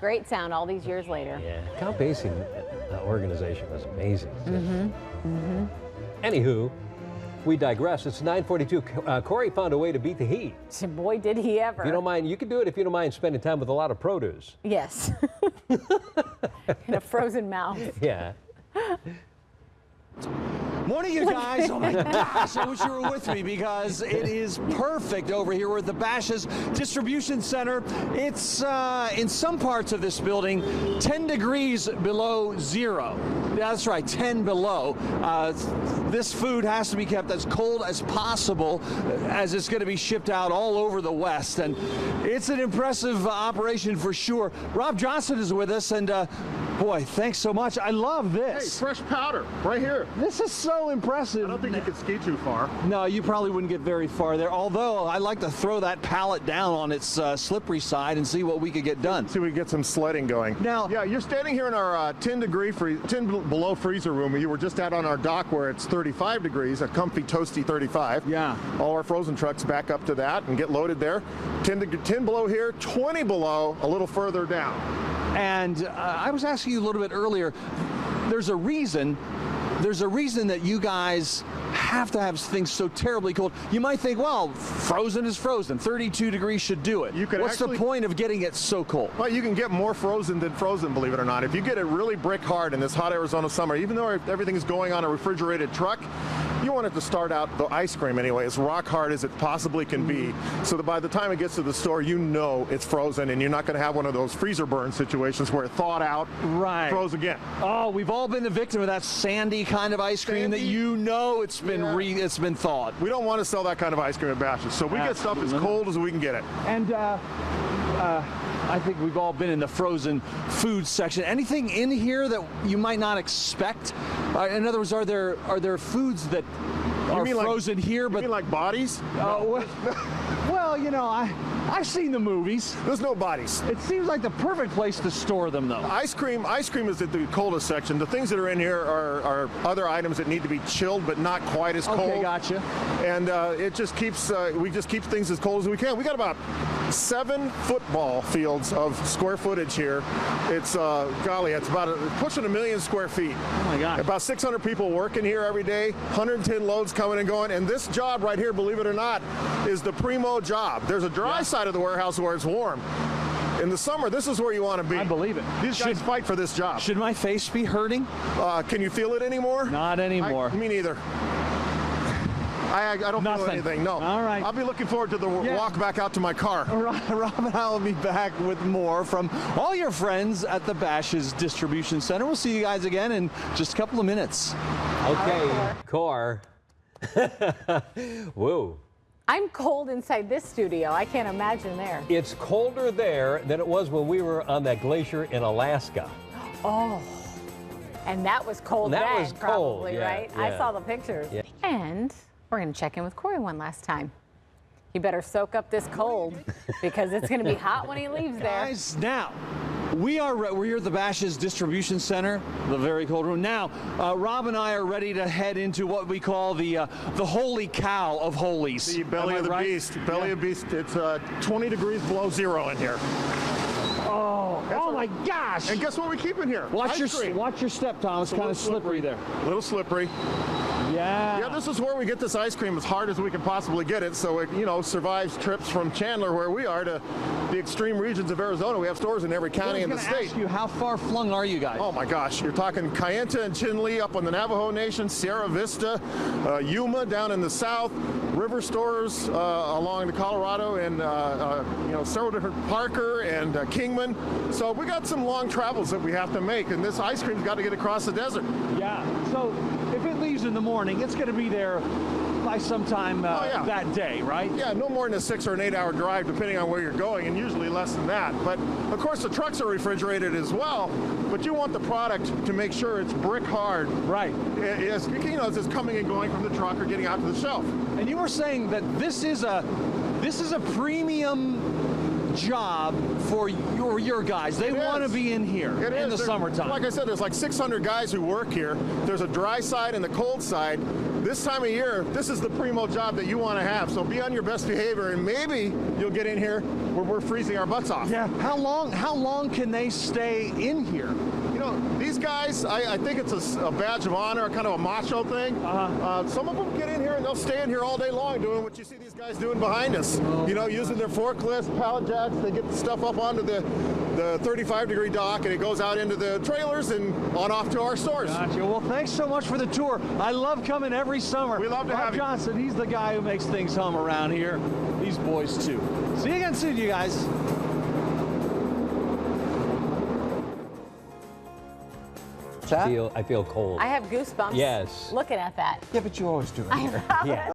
great sound all these years later. Yeah, Count Basie organization was amazing. Anywho, we digress. It's 9:42. Cory found a way to beat the heat. Boy, did he ever. If you don't mind, you can do it if you don't mind spending time with a lot of produce. Yes. In a frozen mouth. Yeah. Morning, you guys. Oh my gosh, I wish you were with me because it is perfect over here. We're at the Basha's distribution center. It's in some parts of this building 10 degrees below zero. Yeah, that's right, 10 below. This food has to be kept as cold as possible as it's going to be shipped out all over the West. And it's an impressive operation for sure. Rob Johnson is with us, and boy, thanks so much. I love this. Hey, fresh powder right here. This is so impressive. I don't think you could ski too far. No, you probably wouldn't get very far there, although I like to throw that pallet down on its slippery side and see what we could get done. See if we can get some sledding going. Now, yeah, you're standing here in our 10 below freezer room. You were just out on our dock where it's 35 degrees, a comfy, toasty 35. Yeah. All our frozen trucks back up to that and get loaded there. 10 below here, 20 below, a little further down. And I was asking you a little bit earlier, there's a reason that you guys have to have things so terribly cold. You might think, well, frozen is frozen. 32 degrees should do it. What's the point of getting it so cold? Well, you can get more frozen than frozen, believe it or not. If you get it really brick hard in this hot Arizona summer, even though everything's going on a refrigerated truck, you want it to start out, the ice cream anyway, as rock hard as it possibly can be, so that by the time it gets to the store, you know it's frozen, and you're not going to have one of those freezer burn situations where it thawed out, right, froze again. Oh, we've all been the victim of that sandy kind of ice cream that you know it's been thawed. We don't want to sell that kind of ice cream at Basha, so we get stuff as cold as we can get it. And I think we've all been in the frozen food section. Anything in here that you might not expect? In other words, are there foods that are frozen here? But you mean like bodies? Well, you know, I've seen the movies. There's no bodies. It seems like the perfect place to store them, though. Ice cream is at the coldest section. The things that are in here are other items that need to be chilled, but not quite as cold. Okay, gotcha. And it just keeps we just keep things as cold as we can. We got about 7 football fields of square footage here. It's golly, it's about pushing 1 million square feet. Oh my God! About 600 people working here every day. 110 loads coming and going. And this job right here, believe it or not, is the primo job. There's a dry side of the warehouse where it's warm. In the summer, this is where you want to be. I believe it. These guys fight for this job. Should my face be hurting? Can you feel it anymore? Not anymore. Me neither. I don't feel anything, no. All right. I'll be looking forward to the walk back out to my car. Rob and I will be back with more from all your friends at the Basha's Distribution Center. We'll see you guys again in just a couple of minutes. Okay, Cor. Whoa. I'm cold inside this studio. I can't imagine there. It's colder there than it was when we were on that glacier in Alaska. Oh. And that was cold then, was cold, probably, yeah, right? yeah. I saw the pictures. Yeah. And we're going to check in with Cory one last time. He better soak up this cold because it's going to be hot when he leaves there. Guys, now, we're here at the Basha's Distribution Center, the very cold room. Now, Rob and I are ready to head into what we call the holy cow of holies. The belly of the beast. Belly of the beast. It's 20 degrees below zero in here. Oh my gosh! And guess what we keep in here? Watch your step, Tom. It's kind of slippery there. A little slippery. Yeah. Yeah, this is where we get this ice cream as hard as we can possibly get it, so it, you know, survives trips from Chandler, where we are, to the extreme regions of Arizona. We have stores in every county in the state. Ask you, how far flung are you guys? Oh my gosh, you're talking Kayenta and Chinle up on the Navajo Nation, Sierra Vista, Yuma down in the south, river stores along the Colorado, and you know, several different Parker and Kingman. So we got some long travels that we have to make, and this ice cream's got to get across the desert. Yeah. So if it leaves in the morning, it's going to be there by sometime that day, right? Yeah, no more than a 6 or an 8 hour drive, depending on where you're going, and usually less than that. But of course, the trucks are refrigerated as well. But you want the product to make sure it's brick hard, right? As you know, as it's coming and going from the truck or getting out to the shelf. And you were saying that this is a premium job for your guys. They want to be in here in the summertime. Like I said, there's like 600 guys who work here. There's a dry side and the cold side. this time of year, this is the primo job that you want to have. So be on your best behavior, and maybe you'll get in here where we're freezing our butts off. Yeah. How long can they stay in here? You know, these guys, I think it's a badge of honor, kind of a macho thing. Some of them get in here and they'll stay in here all day long doing what you see these guys doing behind us. You know, using their forklifts, pallet jacks, they get the stuff up onto the 35-degree dock, and it goes out into the trailers and on off to our stores. Gotcha. Well, thanks so much for the tour. I love coming every summer. We love to have you. Bob Johnson, he's the guy who makes things hum around here. These boys, too. See you again soon, you guys. I feel cold. I have goosebumps. Yes. Looking at that. Yeah, but you always do it here. Yeah.